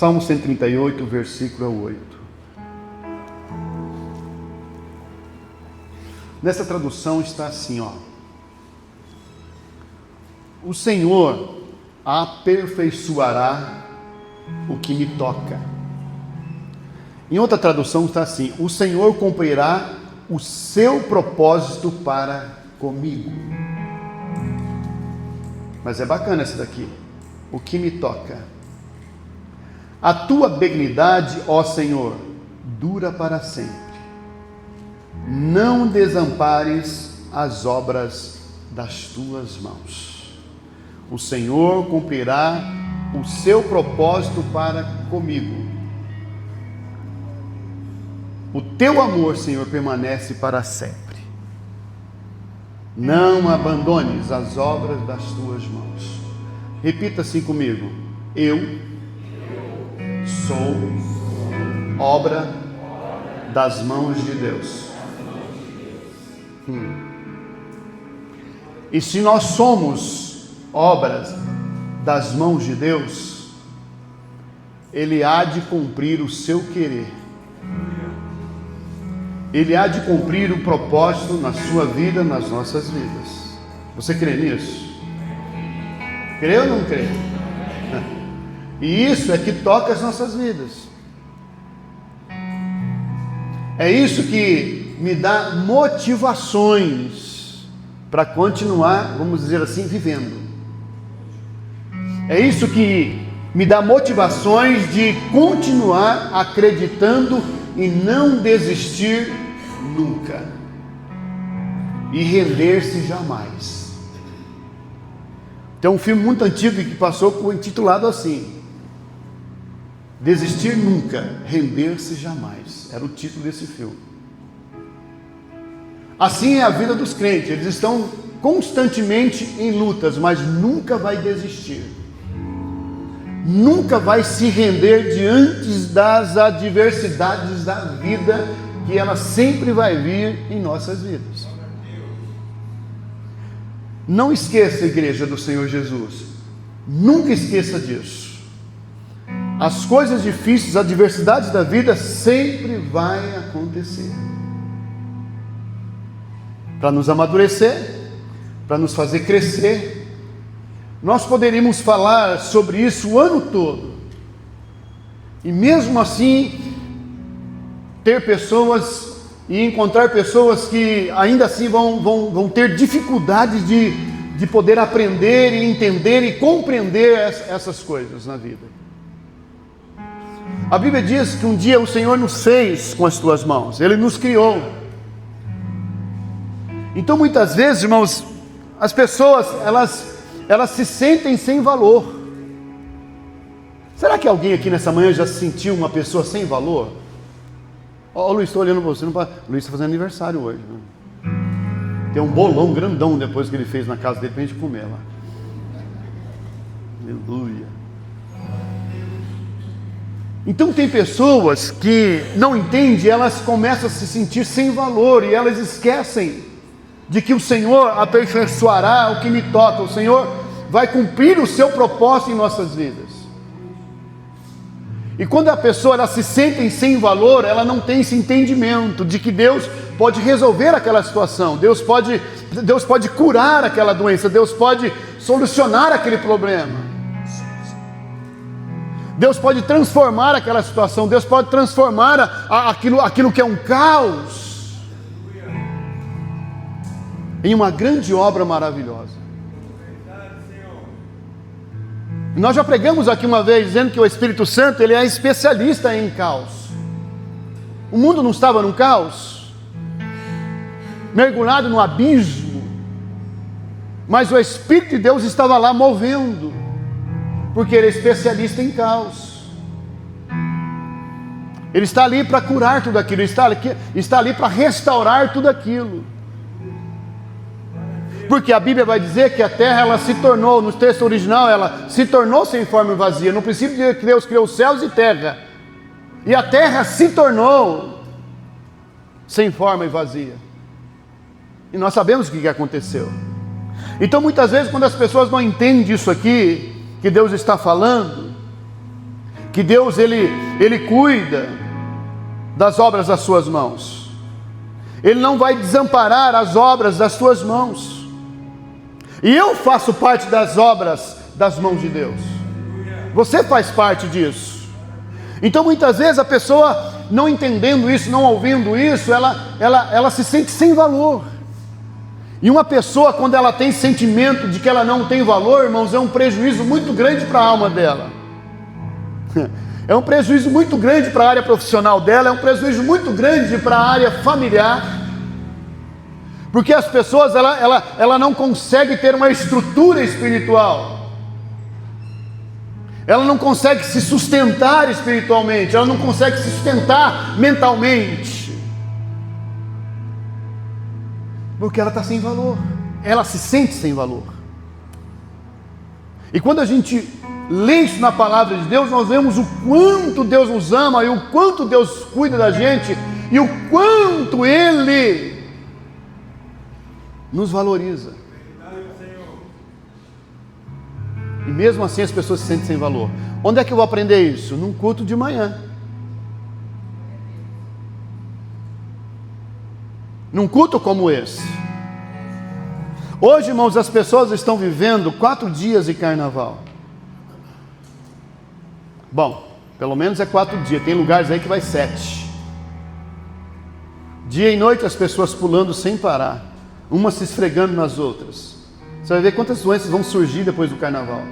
Salmo 138, versículo 8. Nessa tradução está assim, ó: o Senhor aperfeiçoará o que me toca. Em outra tradução está assim: o Senhor cumprirá o seu propósito para comigo. Mas é bacana essa daqui: o que me toca. A tua benignidade, ó Senhor, dura para sempre. Não desampares as obras das tuas mãos. O Senhor cumprirá o seu propósito para comigo. O teu amor, Senhor, permanece para sempre. Não abandones as obras das tuas mãos. Repita assim comigo: eu sou obra das mãos de Deus. E se nós somos obras das mãos de Deus, Ele há de cumprir o seu querer. Ele há de cumprir o propósito na sua vida, nas nossas vidas. Você crê nisso? Crê ou não crê? E isso é que toca as nossas vidas. É isso que me dá motivações para continuar, vamos dizer assim, vivendo. É isso que me dá motivações de continuar acreditando e não desistir nunca. E render-se jamais. Tem um filme muito antigo que passou intitulado assim: Desistir nunca, render-se jamais. Era o título desse filme. Assim é a vida dos crentes. Eles estão constantemente em lutas, mas nunca vai desistir. Nunca vai se render diante das adversidades da vida, que ela sempre vai vir em nossas vidas. Não esqueça, igreja do Senhor Jesus, nunca esqueça disso. As coisas difíceis, as adversidades da vida sempre vai acontecer. Para nos amadurecer, para nos fazer crescer. Nós poderíamos falar sobre isso o ano todo. E mesmo assim, ter pessoas e encontrar pessoas que ainda assim vão ter dificuldades de poder aprender e entender e compreender essas coisas na vida. A Bíblia diz que um dia o Senhor nos fez com as tuas mãos. Ele nos criou. Então muitas vezes, irmãos, as pessoas, elas se sentem sem valor. Será que alguém aqui nessa manhã já se sentiu uma pessoa sem valor? Ó, Luiz, estou olhando para você. Luiz está fazendo aniversário hoje, né? Tem um bolão grandão depois que ele fez na casa dele para a gente comer lá. Aleluia. Então tem pessoas que não entendem, elas começam a se sentir sem valor e elas esquecem de que o Senhor aperfeiçoará o que me toca. O Senhor vai cumprir o seu propósito em nossas vidas. E quando a pessoa ela se sente sem valor, ela não tem esse entendimento de que Deus pode resolver aquela situação, Deus pode curar aquela doença, Deus pode solucionar aquele problema, Deus pode transformar aquela situação, Deus pode transformar aquilo que é um caos em uma grande obra maravilhosa. Nós já pregamos aqui uma vez dizendo que o Espírito Santo ele é especialista em caos. O mundo não estava num caos, mergulhado no abismo, mas o Espírito de Deus estava lá movendo, porque ele é especialista em caos. Ele está ali para curar tudo aquilo, está ali para restaurar tudo aquilo. Porque a Bíblia vai dizer que a terra ela se tornou, no texto original, ela se tornou sem forma e vazia. No princípio de que Deus criou céus e terra. E a terra se tornou sem forma e vazia. E nós sabemos o que aconteceu. Então muitas vezes quando as pessoas não entendem isso aqui, que Deus está falando, que Deus ele cuida das obras das suas mãos. Ele não vai desamparar as obras das tuas mãos. E eu faço parte das obras das mãos de Deus. Você faz parte disso. Então muitas vezes a pessoa, não entendendo isso, não ouvindo isso, ela se sente sem valor. E uma pessoa, quando ela tem sentimento de que ela não tem valor, irmãos, é um prejuízo muito grande para a alma dela. É um prejuízo muito grande para a área profissional dela, é um prejuízo muito grande para a área familiar. Porque as pessoas, ela não consegue ter uma estrutura espiritual. Ela não consegue se sustentar espiritualmente, ela não consegue se sustentar mentalmente. Porque ela está sem valor, ela se sente sem valor. E quando a gente lê isso na palavra de Deus, nós vemos o quanto Deus nos ama, e o quanto Deus cuida da gente, e o quanto Ele nos valoriza. E mesmo assim as pessoas se sentem sem valor. Onde é que eu vou aprender isso? Num culto de manhã. Num culto como esse. Hoje, irmãos, as pessoas estão vivendo 4 dias de carnaval. Bom, pelo menos é 4 dias. Tem lugares aí que vai 7. Dia e noite as pessoas pulando sem parar, umas se esfregando nas outras. Você vai ver quantas doenças vão surgir depois do carnaval.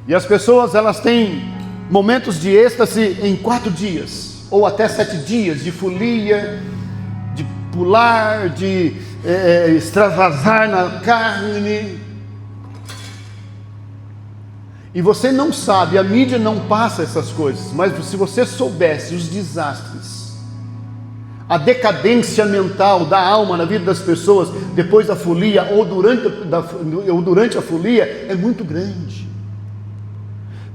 E as pessoas, elas têm momentos de êxtase em 4 dias, ou até 7 dias, de folia, de pular, de extravasar na carne. E você não sabe, a mídia não passa essas coisas, mas se você soubesse os desastres, a decadência mental da alma na vida das pessoas depois da folia ou durante a folia é muito grande.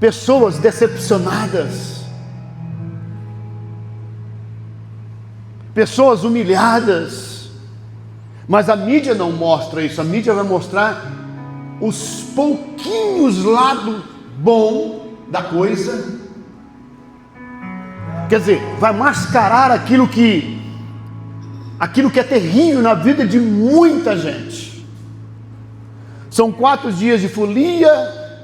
Pessoas decepcionadas, pessoas humilhadas, mas a mídia não mostra isso. A mídia vai mostrar os pouquinhos lado bom da coisa, quer dizer, vai mascarar aquilo que é terrível na vida de muita gente. São 4 dias de folia,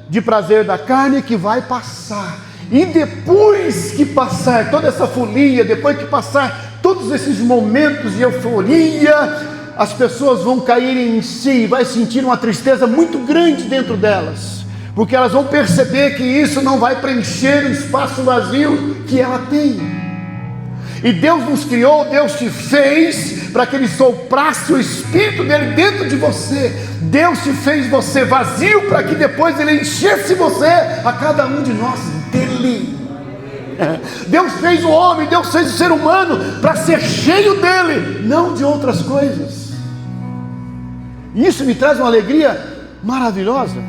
de prazer da carne, que vai passar, e depois que passar toda essa folia, depois que passar todos esses momentos de euforia, as pessoas vão cair em si, vai sentir uma tristeza muito grande dentro delas, porque elas vão perceber que isso não vai preencher o espaço vazio que ela tem. E Deus nos criou, Deus te fez para que Ele soprasse o Espírito dele dentro de você. Deus te fez você vazio para que depois Ele enchesse você, a cada um de nós, dele. Deus fez o homem, Deus fez o ser humano para ser cheio dele, não de outras coisas. E isso me traz uma alegria maravilhosa,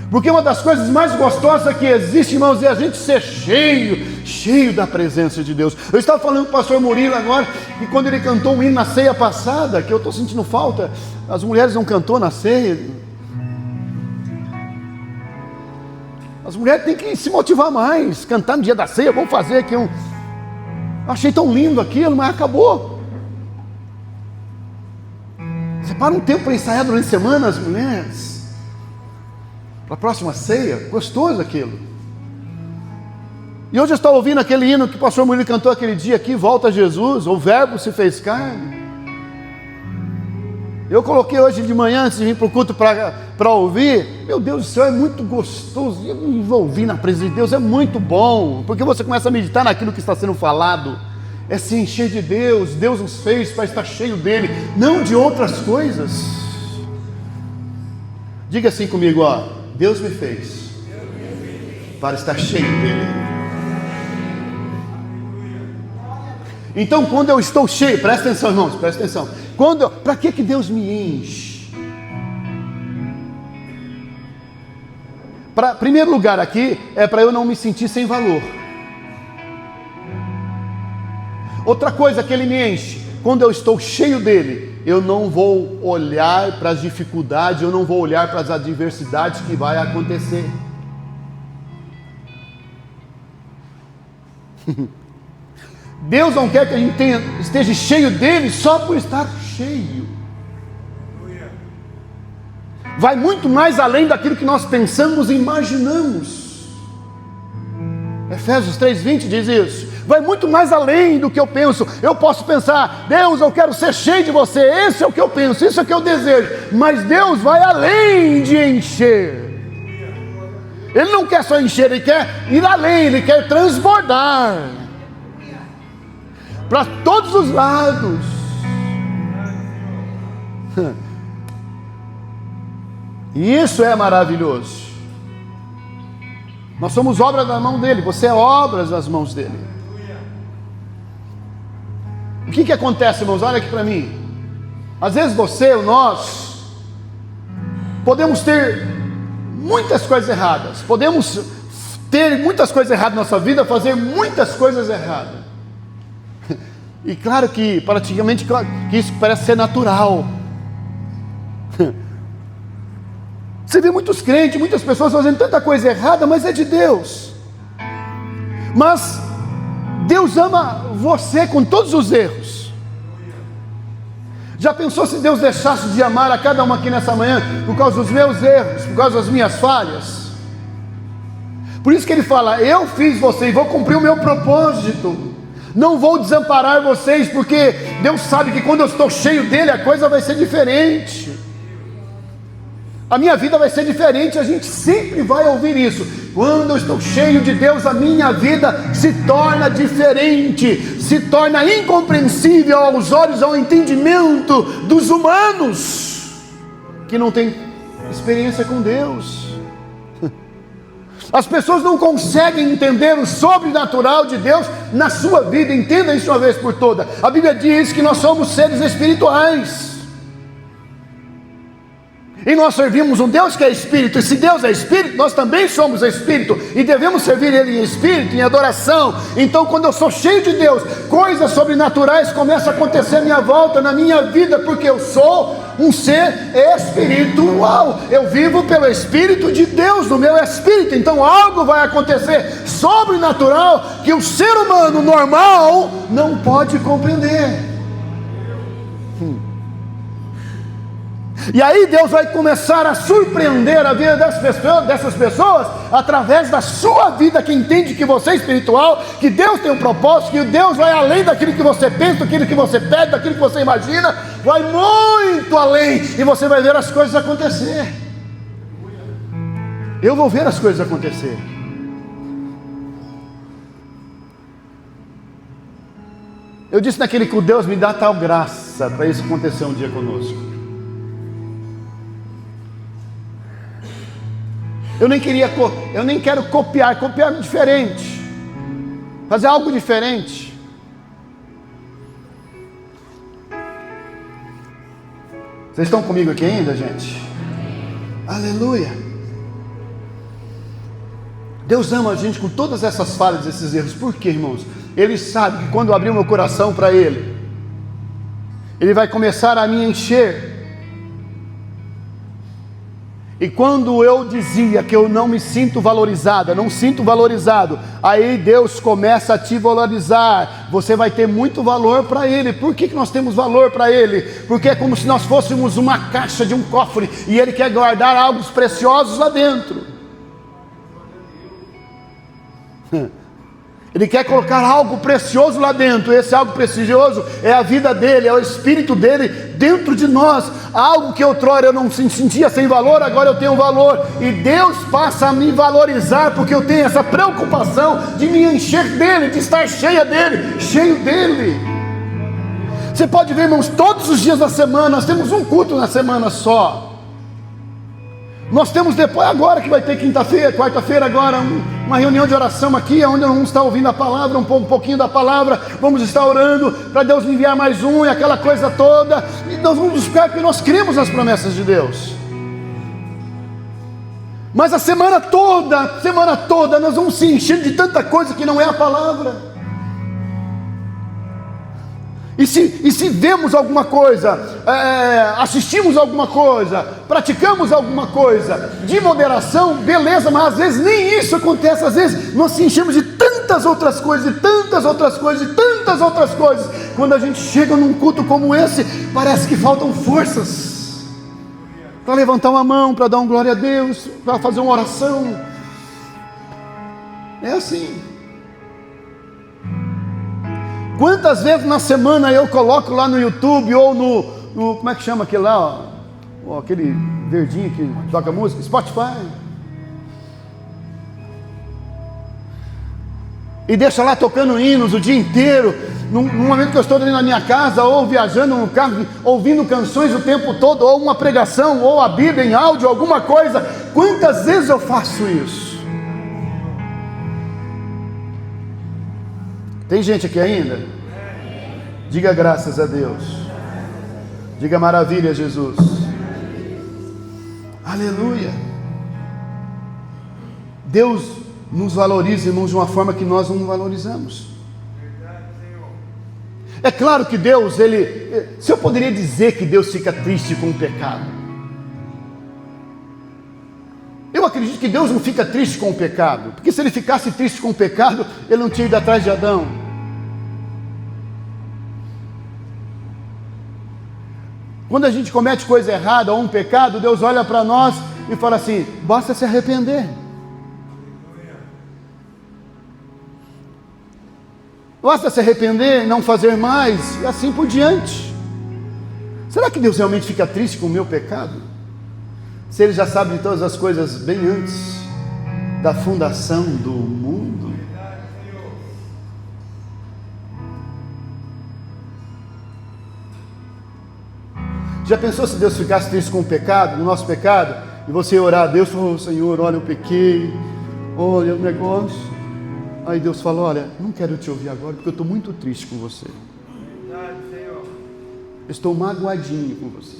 porque uma das coisas mais gostosas que existe, irmãos, é a gente ser cheio da presença de Deus. Eu estava falando com o pastor Murilo agora, e quando ele cantou um hino na ceia passada, que eu estou sentindo falta, as mulheres não cantou na ceia. As mulheres têm que se motivar mais, cantar no dia da ceia, vamos fazer aqui um... Eu achei tão lindo aquilo, mas acabou. Separa um tempo para ensaiar durante a semana, as mulheres, para a próxima ceia, gostoso aquilo. E hoje eu estava ouvindo aquele hino que o pastor Murilo cantou aquele dia aqui, Volta a Jesus, o Verbo se fez carne. Eu coloquei hoje de manhã, antes de vir para o culto para ouvir. Meu Deus do céu, é muito gostoso. Eu me envolvi na presença de Deus, é muito bom, porque você começa a meditar naquilo que está sendo falado. É se encher de Deus. Deus nos fez para estar cheio dele, não de outras coisas. Diga assim comigo, ó: Deus me fez para estar cheio dele. Então, quando eu estou cheio, presta atenção, irmãos, presta atenção. Para que Deus me enche? Primeiro lugar aqui, é para eu não me sentir sem valor. Outra coisa que Ele me enche, quando eu estou cheio dele, eu não vou olhar para as dificuldades, eu não vou olhar para as adversidades que vai acontecer. Deus não quer que a gente esteja cheio dele só por estar cheio. Vai muito mais além daquilo que nós pensamos e imaginamos. Efésios 3:20 diz isso. Vai muito mais além do que eu penso. Eu posso pensar: Deus, eu quero ser cheio de você. Esse é o que eu penso, isso é o que eu desejo. Mas Deus vai além de encher. Ele não quer só encher, Ele quer ir além, Ele quer transbordar para todos os lados. E isso é maravilhoso. Nós somos obra da mão dele, você é obras das mãos dele. O que acontece, irmãos? Olha aqui para mim. Às vezes você ou nós podemos ter muitas coisas erradas, podemos ter muitas coisas erradas na nossa vida, fazer muitas coisas erradas. E claro que praticamente que isso parece ser natural. Você vê muitos crentes, muitas pessoas fazendo tanta coisa errada, mas é de Deus. Mas Deus ama você com todos os erros. Já pensou se Deus deixasse de amar a cada um aqui nessa manhã por causa dos meus erros, por causa das minhas falhas? Por isso que Ele fala: eu fiz você e vou cumprir o meu propósito. Não vou desamparar vocês, porque Deus sabe que quando eu estou cheio dEle, a coisa vai ser diferente. A minha vida vai ser diferente, a gente sempre vai ouvir isso. Quando eu estou cheio de Deus, a minha vida se torna diferente, se torna incompreensível aos olhos, ao entendimento dos humanos, que não têm experiência com Deus. As pessoas não conseguem entender o sobrenatural de Deus na sua vida. Entenda isso uma vez por todas. A Bíblia diz que nós somos seres espirituais. E nós servimos um Deus que é Espírito, e se Deus é Espírito, nós também somos Espírito, e devemos servir Ele em Espírito, em adoração. Então quando eu sou cheio de Deus, coisas sobrenaturais começam a acontecer à minha volta, na minha vida, porque eu sou um ser espiritual, eu vivo pelo Espírito de Deus, no meu Espírito. Então algo vai acontecer sobrenatural, que o ser humano normal não pode compreender. E aí Deus vai começar a surpreender a vida dessas pessoas, através da sua vida, que entende que você é espiritual, que Deus tem um propósito, que Deus vai além daquilo que você pensa, daquilo que você pede, daquilo que você imagina, vai muito além, e você vai ver as coisas acontecer. Eu vou ver as coisas acontecer. Eu disse naquele que Deus me dá tal graça para isso acontecer um dia conosco. Eu nem quero copiar diferente, fazer algo diferente. Vocês estão comigo aqui ainda, gente? Aleluia! Deus ama a gente com todas essas falhas, esses erros. Por quê, irmãos? Ele sabe que quando eu abrir o meu coração para Ele, Ele vai começar a me encher. E quando eu dizia que eu não me sinto valorizada, não sinto valorizado, aí Deus começa a te valorizar. Você vai ter muito valor para Ele. Por que nós temos valor para Ele? Porque é como se nós fôssemos uma caixa de um cofre, e Ele quer guardar algo preciosos lá dentro. Ele quer colocar algo precioso lá dentro. Esse algo precioso é a vida dele, é o Espírito dele dentro de nós. Algo que outrora eu não sentia sem valor, agora eu tenho valor. E Deus passa a me valorizar, porque eu tenho essa preocupação de me encher dele, de estar cheio dele. Você pode ver, irmãos, todos os dias da semana, nós temos um culto na semana só. Nós temos depois, agora que vai ter quarta-feira agora, uma reunião de oração aqui, onde nós vamos estar ouvindo a palavra, um pouquinho da palavra, vamos estar orando para Deus enviar mais um, e aquela coisa toda, e nós vamos buscar, porque nós cremos nas promessas de Deus. Mas a semana toda, nós vamos se encher de tanta coisa que não é a palavra. E se vemos alguma coisa, assistimos alguma coisa, praticamos alguma coisa de moderação, beleza, mas às vezes nem isso acontece. Às vezes nós se enchemos de tantas outras coisas, e tantas outras coisas, e tantas outras coisas. Quando a gente chega num culto como esse, parece que faltam forças para levantar uma mão, para dar um glória a Deus, para fazer uma oração. É assim. Quantas vezes na semana eu coloco lá no YouTube ou no como é que chama aquele lá, ó, aquele verdinho que toca música, Spotify, e deixa lá tocando hinos o dia inteiro, num momento que eu estou ali na minha casa, ou viajando no carro, ouvindo canções o tempo todo, ou uma pregação, ou a Bíblia em áudio, alguma coisa. Quantas vezes eu faço isso? Tem gente aqui ainda? Diga graças a Deus. Diga maravilha, Jesus. Aleluia. Deus nos valoriza, irmãos, de uma forma que nós não valorizamos. É claro que Deus, se eu poderia dizer que Deus fica triste com o pecado, eu acredito que Deus não fica triste com o pecado, porque se Ele ficasse triste com o pecado, Ele não tinha ido atrás de Adão. Quando a gente comete coisa errada ou um pecado, Deus olha para nós e fala assim: basta se arrepender. Basta se arrepender, não fazer mais, e assim por diante. Será que Deus realmente fica triste com o meu pecado? Se Ele já sabe de todas as coisas bem antes da fundação do mundo? Já pensou se Deus ficasse triste com o pecado, o nosso pecado, e você orar a Deus, falou: Senhor, olha, eu pequei, olha o negócio. Aí Deus falou: olha, não quero te ouvir agora, porque eu estou muito triste com você. Eu estou magoadinho com você.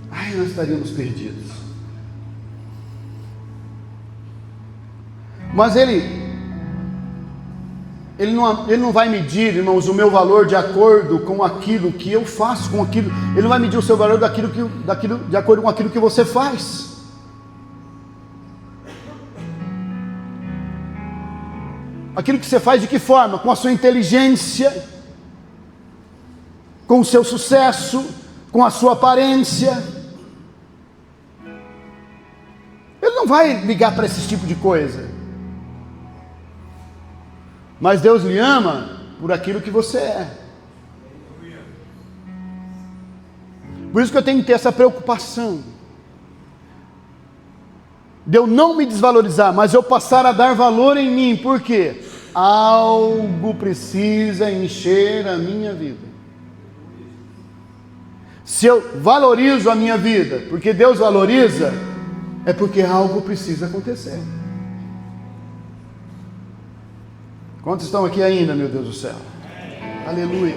Ai, nós estaríamos perdidos. Mas Ele não vai medir, irmãos, o meu valor de acordo com aquilo que eu faço, com aquilo. Ele não vai medir o seu valor de acordo com aquilo que você faz. Aquilo que você faz de que forma? Com a sua inteligência, com o seu sucesso, com a sua aparência. Ele não vai ligar para esse tipo de coisa. Mas Deus lhe ama por aquilo que você é. Por isso que eu tenho que ter essa preocupação de eu não me desvalorizar, mas eu passar a dar valor em mim. Por quê? Algo precisa encher a minha vida. Se eu valorizo a minha vida porque Deus valoriza, é porque algo precisa acontecer. Quantos estão aqui ainda, meu Deus do céu? Aleluia.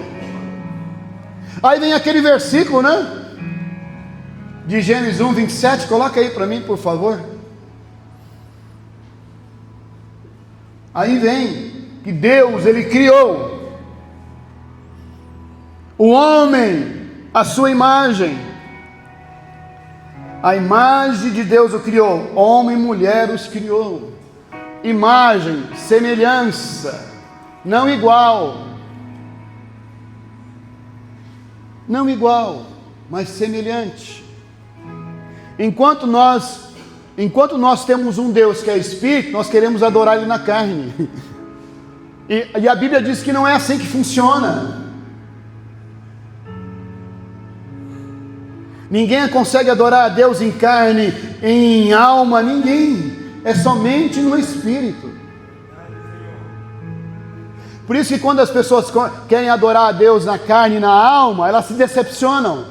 Aí vem aquele versículo, né? De Gênesis 1, 27. Coloca aí para mim, por favor. Aí vem que Deus, Ele criou o homem à sua imagem. A imagem de Deus o criou. Homem e mulher os criou. Imagem, semelhança, não igual. Não igual, mas semelhante. Enquanto nós temos um Deus que é Espírito, nós queremos adorar Ele na carne. E a Bíblia diz que não é assim que funciona. Ninguém consegue adorar a Deus em carne, em alma, ninguém. É somente no Espírito. Por isso que quando as pessoas querem adorar a Deus na carne e na alma, elas se decepcionam.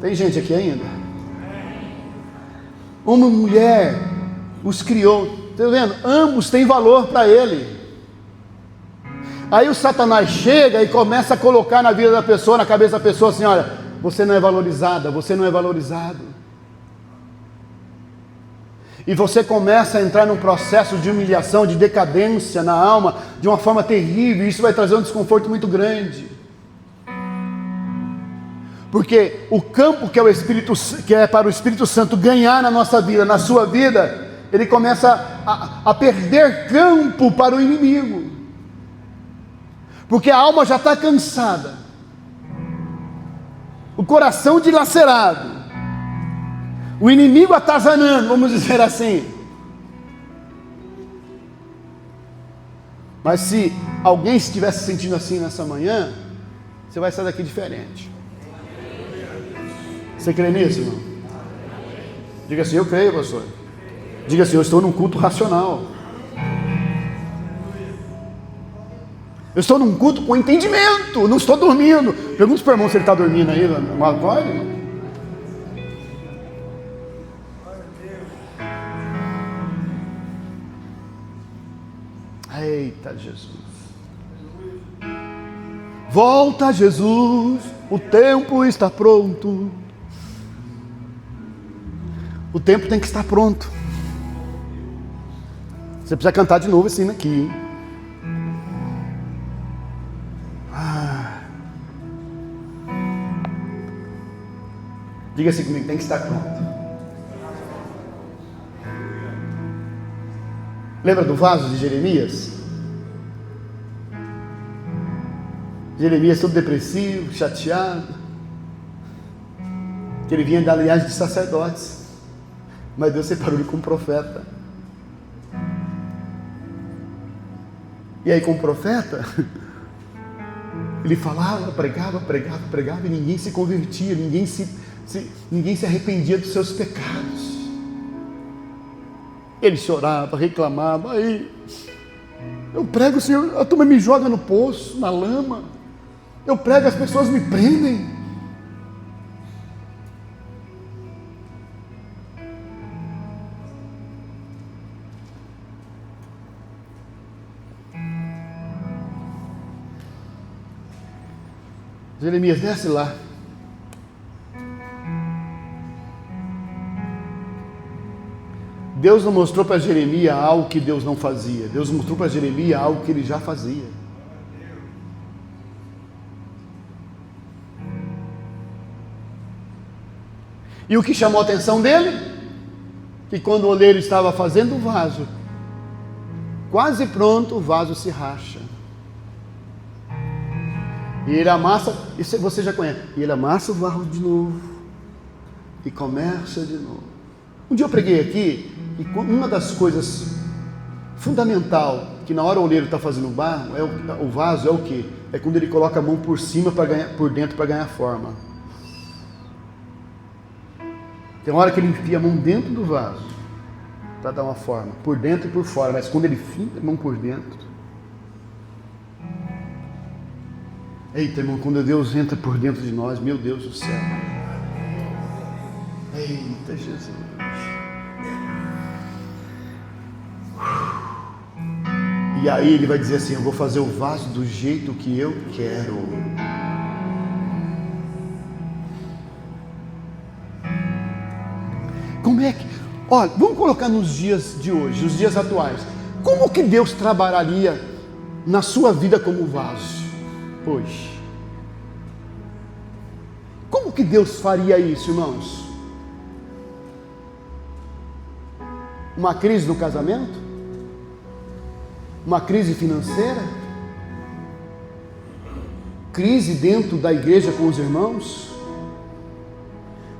Tem gente aqui ainda? Uma mulher os criou. Está vendo? Ambos têm valor para Ele. Aí o Satanás chega e começa a colocar na vida da pessoa, na cabeça da pessoa assim: olha, você não é valorizada, você não é valorizado. E você começa a entrar num processo de humilhação, de decadência na alma, de uma forma terrível, e isso vai trazer um desconforto muito grande. Porque o campo que é para o Espírito Santo ganhar na nossa vida, na sua vida, ele começa a perder campo para o inimigo. Porque a alma já está cansada, o coração dilacerado, o inimigo atazanando, vamos dizer assim. Mas se alguém estivesse se sentindo assim nessa manhã, você vai sair daqui diferente. Você crê nisso, irmão? Diga assim: eu creio, pastor. Diga assim: eu estou num culto racional. Eu estou num culto com entendimento, não estou dormindo. Pergunta para o irmão se ele está dormindo aí, no acorde, irmão. Eita Jesus. Volta, Jesus, o tempo está pronto. O tempo tem que estar pronto. Você precisa cantar de novo assim aqui, hein? Diga assim comigo: tem que estar pronto. Lembra do vaso de Jeremias? Jeremias todo depressivo, chateado, que ele vinha da linhagem de sacerdotes, mas Deus separou ele como profeta. E aí, como profeta, ele falava, pregava, e ninguém se convertia, ninguém se arrependia dos seus pecados. Ele chorava, reclamava: aí eu prego, Senhor, a turma me joga no poço, na lama. Eu prego, as pessoas me prendem. Jeremias, desce lá. Deus não mostrou para Jeremias algo que Deus não fazia. Deus mostrou para Jeremias algo que ele já fazia. E o que chamou a atenção dele? Que quando o oleiro estava fazendo o vaso, quase pronto, o vaso se racha. E ele amassa, isso você já conhece, e ele amassa o vaso de novo, e começa de novo. Um dia eu preguei aqui, e uma das coisas fundamental, que na hora o oleiro está fazendo o barro, o vaso é o quê? É quando ele coloca a mão por cima, por dentro, para ganhar forma. Tem hora que ele enfia a mão dentro do vaso, para dar uma forma, por dentro e por fora, mas quando ele finca a mão por dentro, eita, irmão, quando Deus entra por dentro de nós, meu Deus do céu. Eita, Jesus. E aí ele vai dizer assim: eu vou fazer o vaso do jeito que eu quero. Como é que... Olha, vamos colocar nos dias de hoje, nos dias atuais. Como que Deus trabalharia na sua vida como vaso hoje? Como que Deus faria isso, irmãos? Uma crise no casamento? Uma crise financeira? Crise dentro da igreja com os irmãos?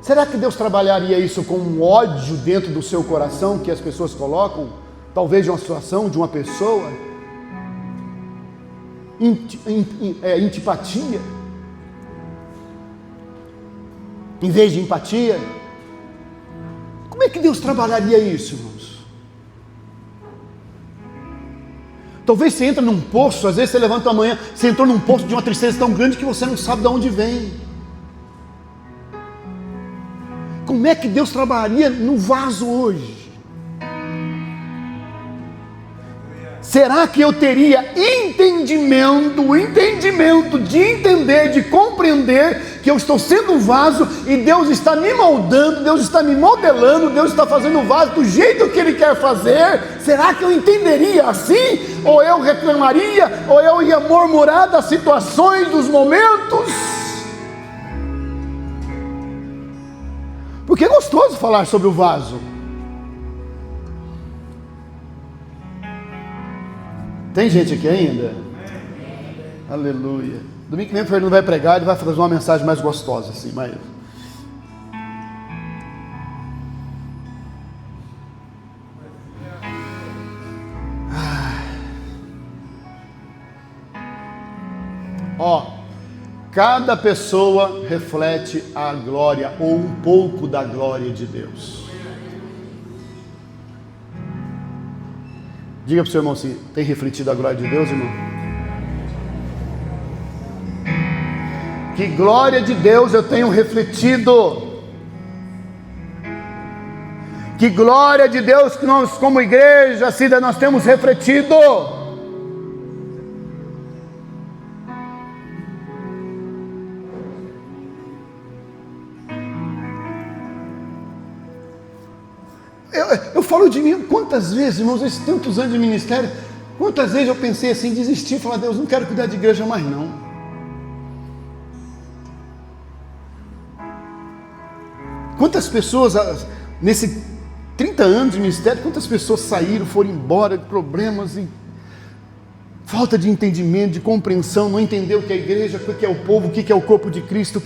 Será que Deus trabalharia isso com um ódio dentro do seu coração que as pessoas colocam? Talvez de uma situação, de uma pessoa? Antipatia? Em vez de empatia? Como é que Deus trabalharia isso, irmãos? Talvez você entra num poço, às vezes você levanta amanhã, você entrou num poço de uma tristeza tão grande que você não sabe de onde vem. Como é que Deus trabalharia no vaso hoje? Será que eu teria entendimento de entender, de compreender que eu estou sendo um vaso e Deus está me moldando, Deus está me modelando, Deus está fazendo o vaso do jeito que Ele quer fazer, será que eu entenderia assim? Ou eu reclamaria? Ou eu ia murmurar das situações, dos momentos? Porque é gostoso falar sobre o vaso. Tem gente aqui ainda? Aleluia. Domingo que vem o Fernando vai pregar, ele vai fazer uma mensagem mais gostosa assim, mas... Ó, cada pessoa reflete a glória ou um pouco da glória de Deus. Diga para o seu irmão assim: tem refletido a glória de Deus, irmão? Que glória de Deus eu tenho refletido? Que glória de Deus que nós como igreja, Cida, nós temos refletido? Eu falo de mim, quantas vezes, irmãos, esses tantos anos de ministério, quantas vezes eu pensei assim, desistir, falar: Deus, não quero cuidar de igreja mais não. Quantas pessoas, nesse 30 anos de ministério, quantas pessoas saíram, foram embora, problemas e falta de entendimento, de compreensão, não entender o que é a igreja, o que é o povo, o que é o corpo de Cristo,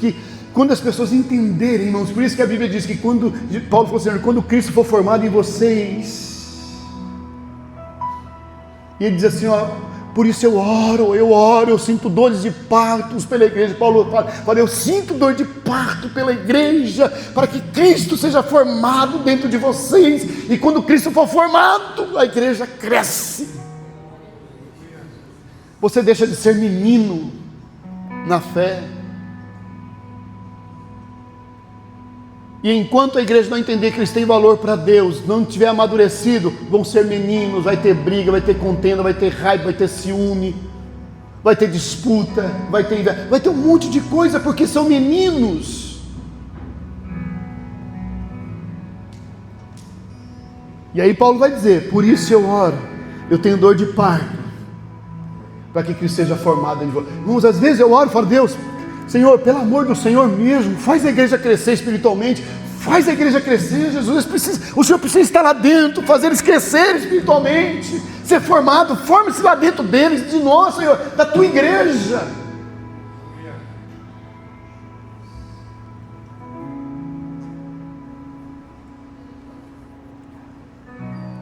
quando as pessoas entenderem, irmãos, por isso que a Bíblia diz que Paulo falou assim: quando Cristo for formado em vocês, e ele diz assim, ó, por isso eu oro, eu sinto dores de partos pela igreja. Paulo fala, eu sinto dor de parto pela igreja, para que Cristo seja formado dentro de vocês, e quando Cristo for formado, a igreja cresce. Você deixa de ser menino na fé. E enquanto a igreja não entender que eles têm valor para Deus, não tiver amadurecido, vão ser meninos, vai ter briga, vai ter contenda, vai ter raiva, vai ter ciúme, vai ter disputa, vai ter um monte de coisa, porque são meninos. E aí Paulo vai dizer: por isso eu oro, eu tenho dor de parto, para que Cristo seja formado em vocês. Irmãos, às vezes eu oro e falo: Deus, Senhor, pelo amor do Senhor mesmo, faz a igreja crescer espiritualmente, faz a igreja crescer, Jesus, o Senhor precisa estar lá dentro, fazer eles crescerem espiritualmente, ser formado, forme-se lá dentro deles, de nós, Senhor, da tua igreja.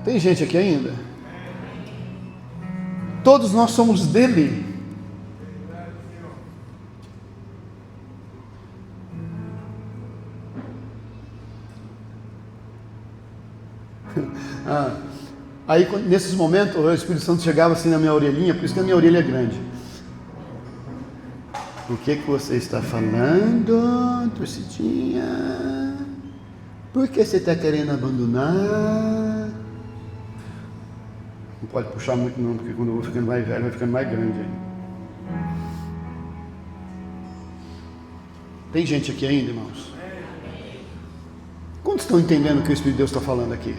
Tem gente aqui ainda? Todos nós somos dele. Aí nesses momentos o Espírito Santo chegava assim na minha orelhinha, por isso que a minha orelha é grande. O que você está falando, torcidinha? Por que você está querendo abandonar? Não pode puxar muito não, porque quando eu vou ficando mais velho, vai ficando mais grande aí. Tem gente aqui ainda, irmãos? Quantos estão entendendo o que o Espírito de Deus está falando aqui?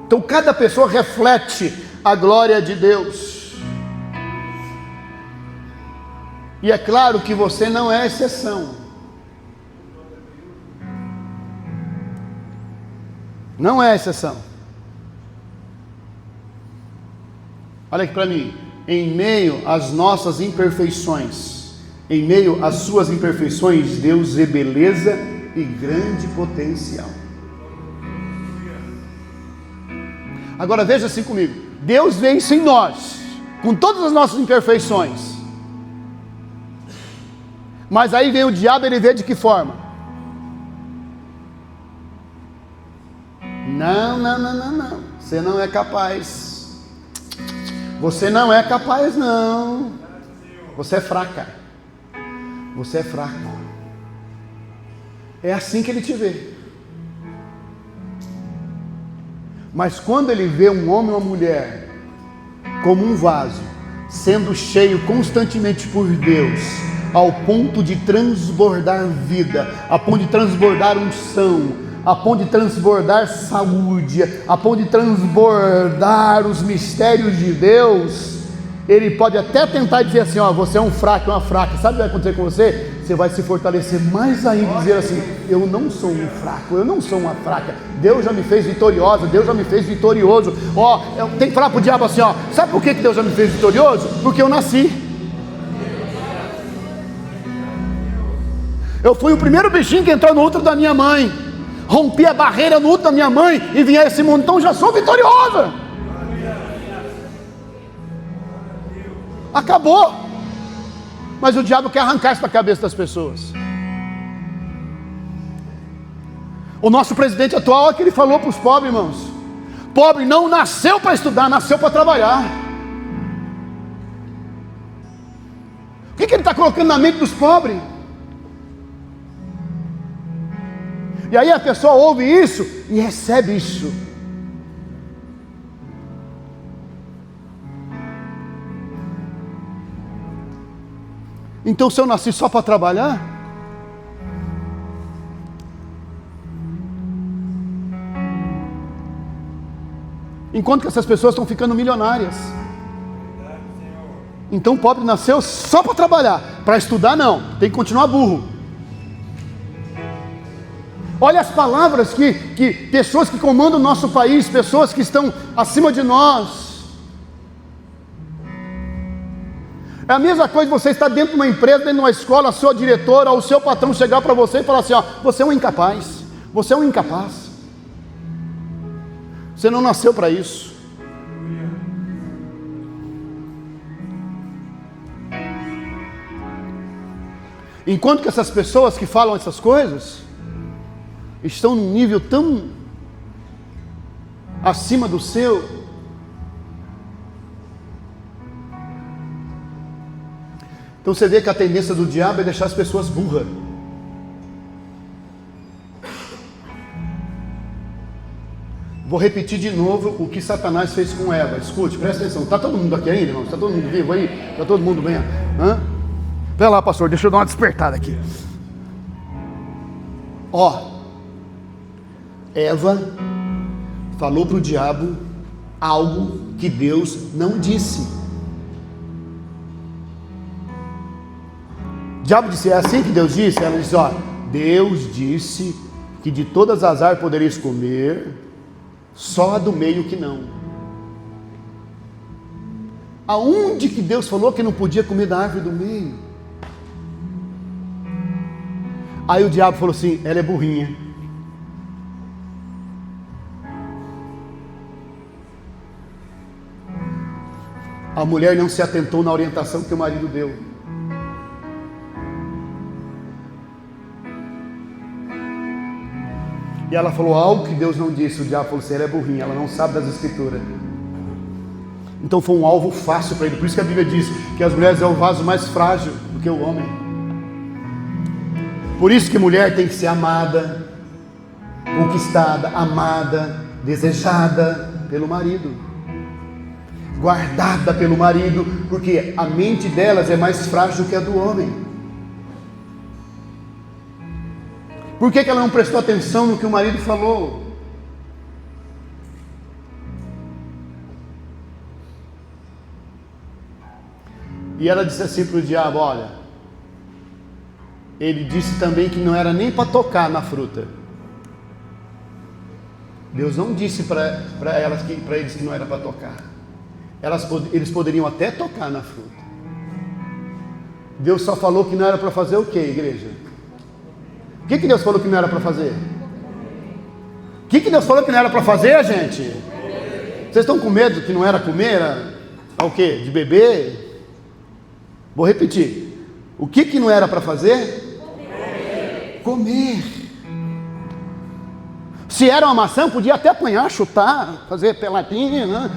Então cada pessoa reflete a glória de Deus. E é claro que você não é exceção. Não é exceção. Olha aqui para mim. Em meio às nossas imperfeições, em meio às suas imperfeições, Deus vê beleza e grande potencial. Agora veja assim comigo: Deus vê isso em nós, com todas as nossas imperfeições. Mas aí vem o diabo, ele vê de que forma? Não, você não é capaz. Você não é capaz não. Você é fraca. Você é fraco. É assim que ele te vê. Mas quando ele vê um homem ou uma mulher como um vaso, sendo cheio constantemente por Deus, ao ponto de transbordar vida, a ponto de transbordar unção, a ponto de transbordar saúde, a ponto de transbordar os mistérios de Deus, ele pode até tentar dizer assim, ó, você é um fraco, uma fraca. Sabe o que vai acontecer com você? Você vai se fortalecer mais ainda e dizer assim, eu não sou um fraco, eu não sou uma fraca, Deus já me fez vitoriosa, Deus já me fez vitorioso. Ó, eu tenho que falar pro diabo assim, ó, sabe por que Deus já me fez vitorioso? Porque eu nasci. Eu fui o primeiro bichinho que entrou no útero da minha mãe, rompi a barreira no útero da minha mãe e vim a esse mundo, então já sou vitoriosa. Acabou. Mas o diabo quer arrancar isso da cabeça das pessoas. O nosso presidente atual é que ele falou para os pobres, irmãos: pobre não nasceu para estudar, nasceu para trabalhar. O que ele está colocando na mente dos pobres? E aí a pessoa ouve isso e recebe isso. Então, se eu nasci só para trabalhar, enquanto que essas pessoas estão ficando milionárias. Então o pobre nasceu só para trabalhar, para estudar não, tem que continuar burro. Olha as palavras que pessoas que comandam o nosso país, pessoas que estão acima de nós. É a mesma coisa você estar dentro de uma empresa, dentro de uma escola, a sua diretora ou o seu patrão chegar para você e falar assim, ó, você é um incapaz, você é um incapaz. Você não nasceu para isso. Enquanto que essas pessoas que falam essas coisas estão num nível tão acima do seu. Então você vê que a tendência do diabo é deixar as pessoas burras. Vou repetir de novo o que Satanás fez com Eva. Escute, presta atenção. Está todo mundo aqui ainda, irmão? Está todo mundo vivo aí? Está todo mundo bem? Hã? Vai lá, pastor, deixa eu dar uma despertada aqui. Ó, Eva falou para o diabo algo que Deus não disse. O diabo disse, é assim que Deus disse? Ela disse, ó, Deus disse que de todas as árvores podereis comer, só a do meio que não. Aonde que Deus falou que não podia comer da árvore do meio? Aí o diabo falou assim, ela é burrinha. A mulher não se atentou na orientação que o marido deu. E ela falou algo que Deus não disse. O diabo falou assim, ela é burrinha, ela não sabe das escrituras. Então foi um alvo fácil para ele. Por isso que a Bíblia diz que as mulheres é o vaso mais frágil do que o homem. Por isso que mulher tem que ser amada, conquistada, amada, desejada pelo marido, guardada pelo marido, porque a mente delas é mais frágil que a do homem. Por que ela não prestou atenção no que o marido falou? E ela disse assim para o diabo, olha, ele disse também que não era nem para tocar na fruta. Deus não disse para eles que não era para tocar. Eles poderiam até tocar na fruta. Deus só falou que não era para fazer o que, igreja? O que Deus falou que não era para fazer? O que Deus falou que não era para fazer, gente? Vocês estão com medo que não era comer? Era o quê? De beber? Vou repetir. O que não era para fazer? Comer. Se era uma maçã, podia até apanhar, chutar, fazer peladinha, né?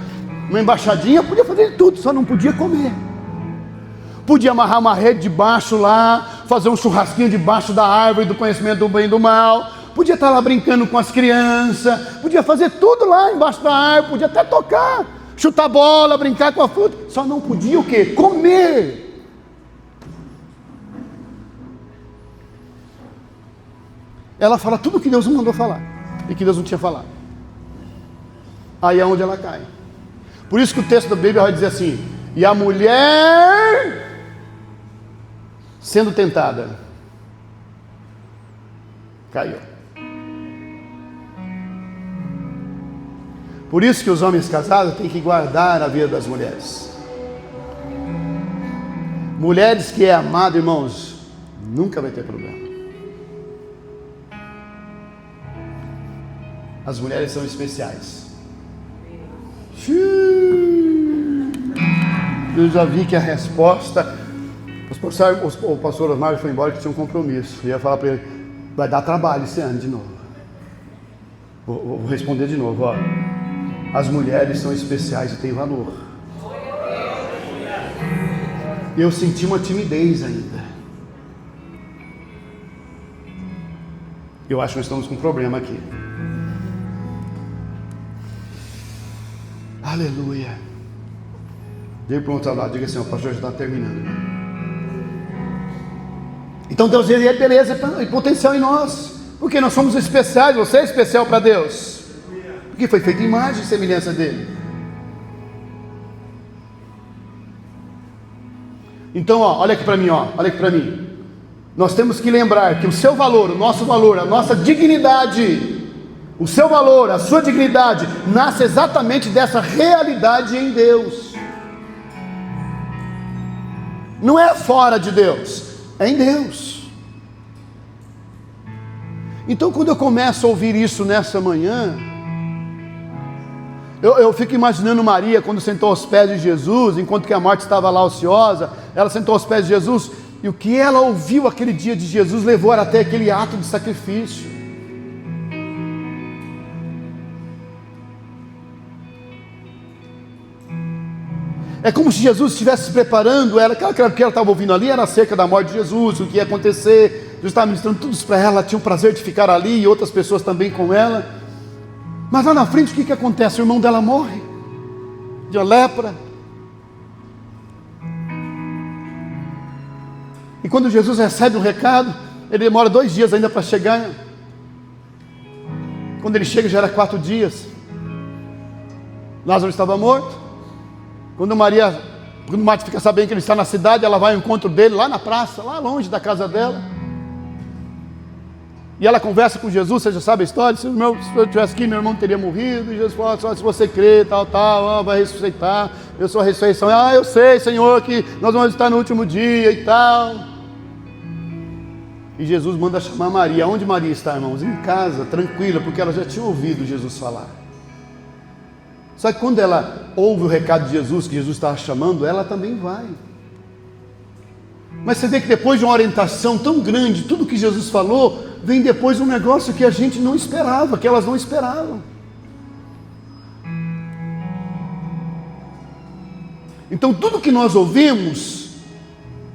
Uma embaixadinha, podia fazer tudo, só não podia comer. Podia amarrar uma rede debaixo lá, fazer um churrasquinho debaixo da árvore do conhecimento do bem e do mal, podia estar lá brincando com as crianças, podia fazer tudo lá embaixo da árvore, podia até tocar, chutar bola, brincar com a fruta, só não podia o quê? Comer. Ela fala tudo o que Deus não mandou falar, e que Deus não tinha falado. Aí é onde ela cai. Por isso que o texto da Bíblia vai dizer assim: e a mulher sendo tentada, caiu. Por isso que os homens casados têm que guardar a vida das mulheres. Mulheres que é amado, irmãos, nunca vai ter problema. As mulheres são especiais. Eu já vi que a resposta... O pastor Osmar foi embora que tinha um compromisso. Eu ia falar para ele: vai dar trabalho esse ano de novo. Vou responder de novo, ó. As mulheres são especiais e têm valor. Eu senti uma timidez ainda. Eu acho que nós estamos com um problema aqui. Aleluia. Diga para o outro lado, diga assim: o pastor já está terminando. Então Deus vê beleza e potencial em nós, porque nós somos especiais. Você é especial para Deus, porque foi feito imagem e semelhança dele. Então, ó, olha aqui para mim, ó, olha aqui para mim. Nós temos que lembrar que o seu valor, o nosso valor, a nossa dignidade, o seu valor, a sua dignidade, nasce exatamente dessa realidade em Deus. Não é fora de Deus, é em Deus. Então, quando eu começo a ouvir isso nessa manhã, eu fico imaginando Maria quando sentou aos pés de Jesus, enquanto que a Marta estava lá ociosa, ela sentou aos pés de Jesus, e o que ela ouviu aquele dia de Jesus levou ela até aquele ato de sacrifício. É como se Jesus estivesse se preparando ela, aquilo que ela estava ouvindo ali era acerca da morte de Jesus, o que ia acontecer. Jesus estava ministrando tudo isso para ela, tinha o prazer de ficar ali e outras pessoas também com ela. Mas lá na frente o que acontece? O irmão dela morre de lepra. E quando Jesus recebe o recado, ele demora 2 dias ainda para chegar. Quando ele chega já era 4 dias. Lázaro estava morto. Quando Marta fica sabendo que ele está na cidade, ela vai ao encontro dele lá na praça, lá longe da casa dela. E ela conversa com Jesus, você já sabe a história: se eu estivesse aqui, meu irmão teria morrido. E Jesus fala: só se você crer, vai ressuscitar, eu sou a ressurreição. Eu sei, Senhor, que nós vamos estar no último dia e tal. E Jesus manda chamar Maria. Onde Maria está, irmãos? Em casa, tranquila, porque ela já tinha ouvido Jesus falar. Só que quando ela ouve o recado de Jesus, que Jesus estava chamando, ela também vai. Mas você vê que depois de uma orientação tão grande, tudo que Jesus falou, vem depois um negócio que a gente não esperava, que elas não esperavam. Então tudo que nós ouvimos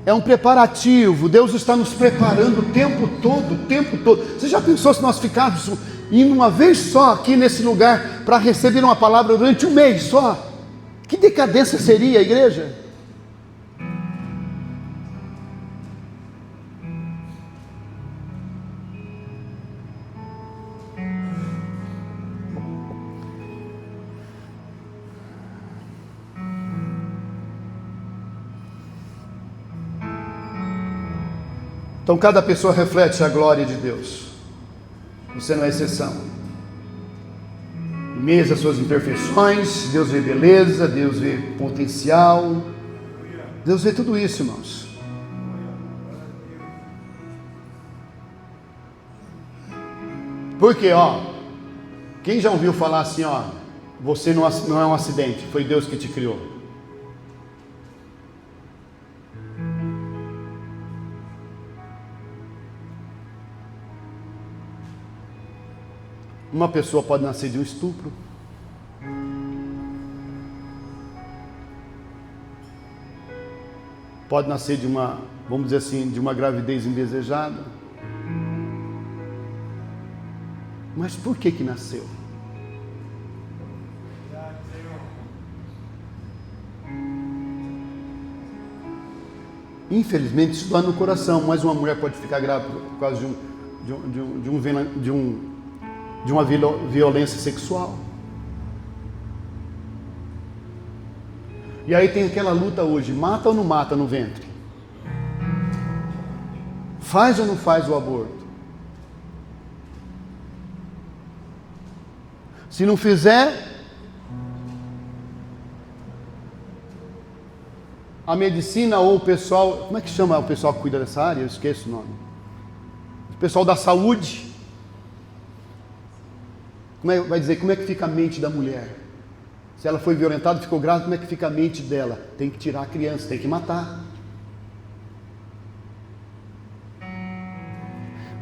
é um preparativo. Deus está nos preparando o tempo todo, o tempo todo. Você já pensou se nós ficássemos indo uma vez só aqui nesse lugar para receber uma palavra durante 1 mês só? Que decadência seria a igreja? Então cada pessoa reflete a glória de Deus. Você não é exceção. Em meio às suas imperfeições, Deus vê beleza, Deus vê potencial, Deus vê tudo isso, irmãos. Porque, quem já ouviu falar assim, você não é um acidente, foi Deus que te criou? Uma pessoa pode nascer de um estupro. Pode nascer de uma, vamos dizer assim, de uma gravidez indesejada. Mas por que nasceu? Infelizmente isso dói no coração, mas uma mulher pode ficar grávida por causa de uma violência sexual. E aí tem aquela luta hoje, mata ou não mata no ventre? Faz ou não faz o aborto? Se não fizer, a medicina ou o pessoal, como é que chama o pessoal que cuida dessa área? Eu esqueço o nome. O pessoal da saúde, vai dizer como é que fica a mente da mulher? Se ela foi violentada, ficou grávida, como é que fica a mente dela? Tem que tirar a criança, tem que matar.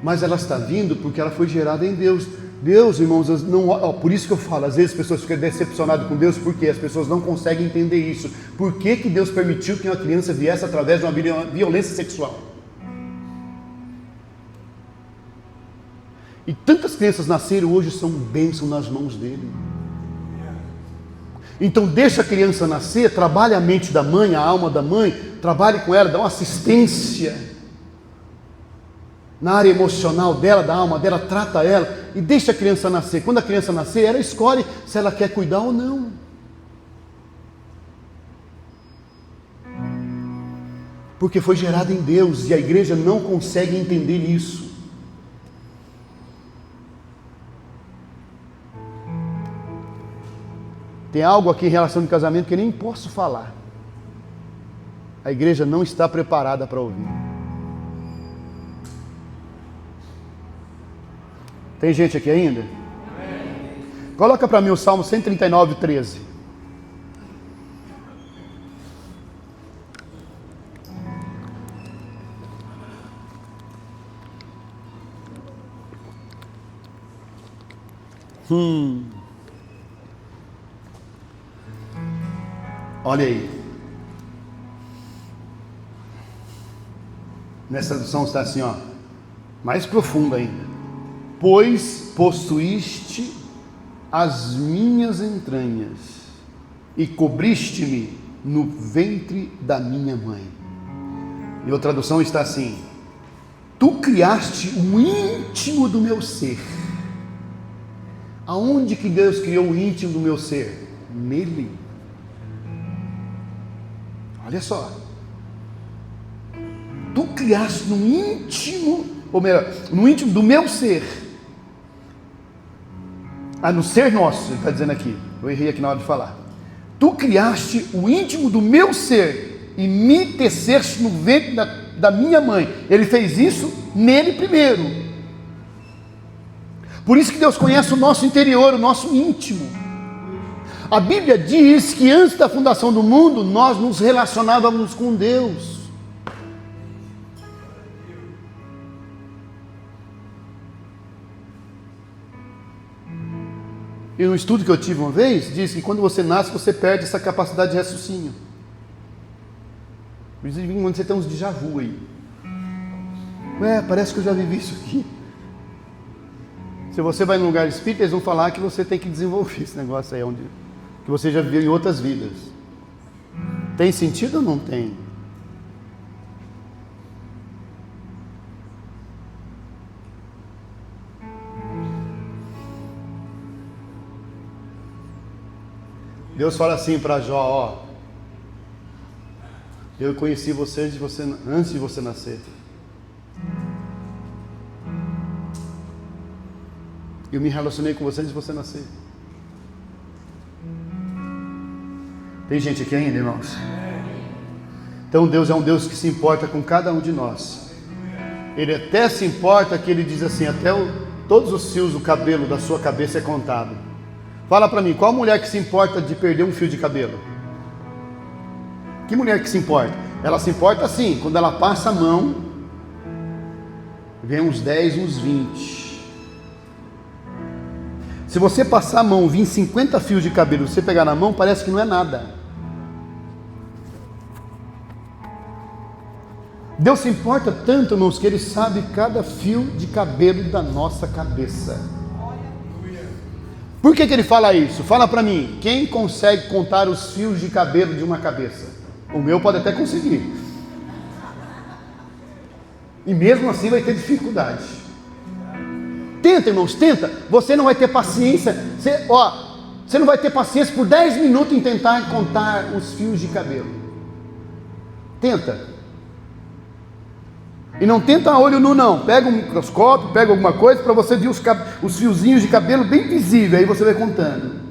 Mas ela está vindo porque ela foi gerada em Deus. Deus, irmãos, não, por isso que eu falo, às vezes as pessoas ficam decepcionadas com Deus, porque as pessoas não conseguem entender isso. Por que Deus permitiu que uma criança viesse através de uma violência sexual? E tantas crianças nasceram hoje são bênção nas mãos dele. Então deixa a criança nascer, trabalhe a mente da mãe, a alma da mãe, trabalhe com ela, dá uma assistência na área emocional dela, da alma dela, trata ela e deixa a criança nascer. Quando a criança nascer, ela escolhe se ela quer cuidar ou não. Porque foi gerada em Deus e a igreja não consegue entender isso. Tem algo aqui em relação ao casamento que eu nem posso falar. A igreja não está preparada para ouvir. Tem gente aqui ainda? Coloca para mim o Salmo 139, 13. Olha aí. Nessa tradução está assim, ó, mais profundo ainda. Pois possuíste as minhas entranhas e cobriste-me no ventre da minha mãe. E outra tradução está assim: tu criaste o íntimo do meu ser. Aonde que Deus criou o íntimo do meu ser? Nele. Olha só, tu criaste no íntimo, ou melhor, no íntimo do meu ser, no ser nosso, ele está dizendo aqui, eu errei aqui na hora de falar, tu criaste o íntimo do meu ser e me teceste no ventre da minha mãe. Ele fez isso nele primeiro. Por isso que Deus conhece o nosso interior, o nosso íntimo. A Bíblia diz que antes da fundação do mundo, nós nos relacionávamos com Deus. E um estudo que eu tive uma vez, diz que quando você nasce, você perde essa capacidade de raciocínio. Por isso, quando você tem uns déjà vu aí. Parece que eu já vivi isso aqui. Se você vai num lugar espírita, eles vão falar que você tem que desenvolver esse negócio aí, que você já viveu em outras vidas. Tem sentido ou não tem? Deus fala assim para Jó, eu conheci você antes de você nascer. Eu me relacionei com você antes de você nascer. Tem gente aqui ainda, irmãos? Então Deus é um Deus que se importa com cada um de nós. Ele até se importa que ele diz assim, todos os fios do cabelo da sua cabeça é contado. Fala para mim, qual mulher que se importa de perder um fio de cabelo? Que mulher que se importa? Ela se importa assim, quando ela passa a mão, vem uns 10, uns 20. Se você passar a mão, vir 50 fios de cabelo, você pegar na mão, parece que não é nada. Deus se importa tanto, irmãos, que Ele sabe cada fio de cabelo da nossa cabeça. Por que ele fala isso? Fala para mim, quem consegue contar os fios de cabelo de uma cabeça? O meu pode até conseguir. E mesmo assim vai ter dificuldade. Tenta, irmãos, tenta. Você não vai ter paciência. Você não vai ter paciência por 10 minutos em tentar contar os fios de cabelo. Tenta. E não tenta a olho nu não. Pega um microscópio, pega alguma coisa para você ver os fiozinhos de cabelo bem visíveis. Aí você vai contando.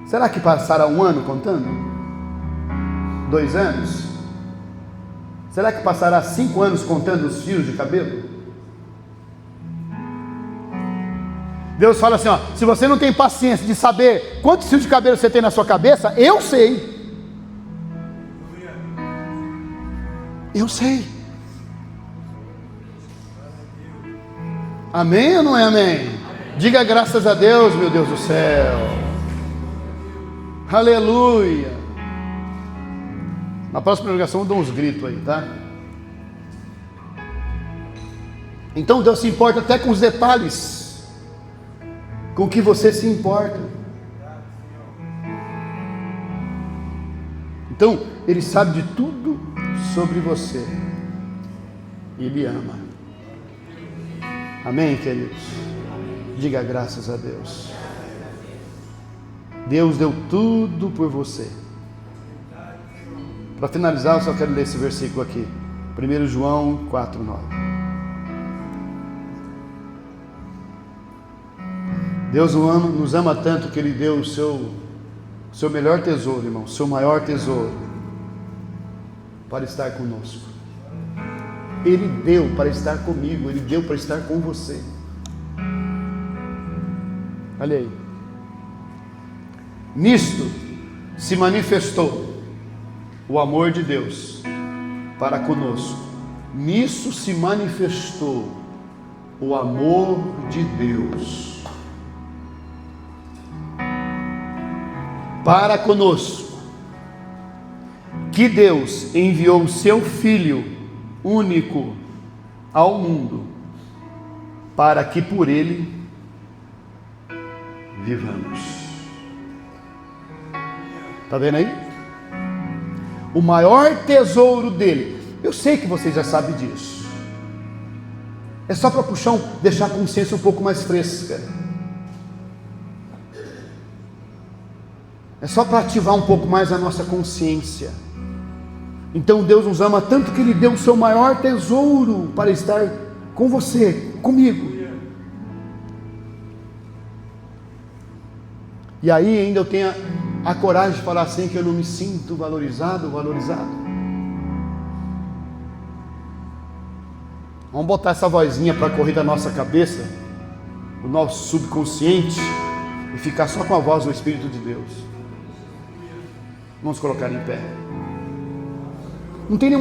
Será que passará 1 ano contando? 2 anos? Será que passará 5 anos contando os fios de cabelo? Deus fala assim, se você não tem paciência de saber quantos fios de cabelo você tem na sua cabeça, eu sei. Eu sei. Amém ou não é amém? Diga graças a Deus, meu Deus do céu. Aleluia. Na próxima pregação eu dou uns gritos aí, tá? Então Deus se importa até com os detalhes, com o que você se importa. Então Ele sabe de tudo sobre você. Ele ama. Amém, queridos? Diga graças a Deus. Deus deu tudo por você. Para finalizar, eu só quero ler esse versículo aqui. 1 João 4:9. Deus nos ama tanto que Ele deu o seu melhor tesouro, irmão, o seu maior tesouro, para estar conosco. Ele deu para estar comigo, Ele deu para estar com você. Olha aí. Nisto se manifestou o amor de Deus para conosco. Nisso se manifestou o amor de Deus para conosco, que Deus enviou o seu Filho único ao mundo, para que por Ele vivamos. Está vendo aí? O maior tesouro dele. Eu sei que vocês já sabem disso. É só para puxar, deixar a consciência um pouco mais fresca. É só para ativar um pouco mais a nossa consciência. Então Deus nos ama tanto que Ele deu o seu maior tesouro para estar com você, comigo. E aí ainda eu tenho a coragem de falar assim, que eu não me sinto valorizado. Vamos botar essa vozinha para correr da nossa cabeça, o nosso subconsciente, e ficar só com a voz do Espírito de Deus. Vamos colocar em pé. Não tem nenhuma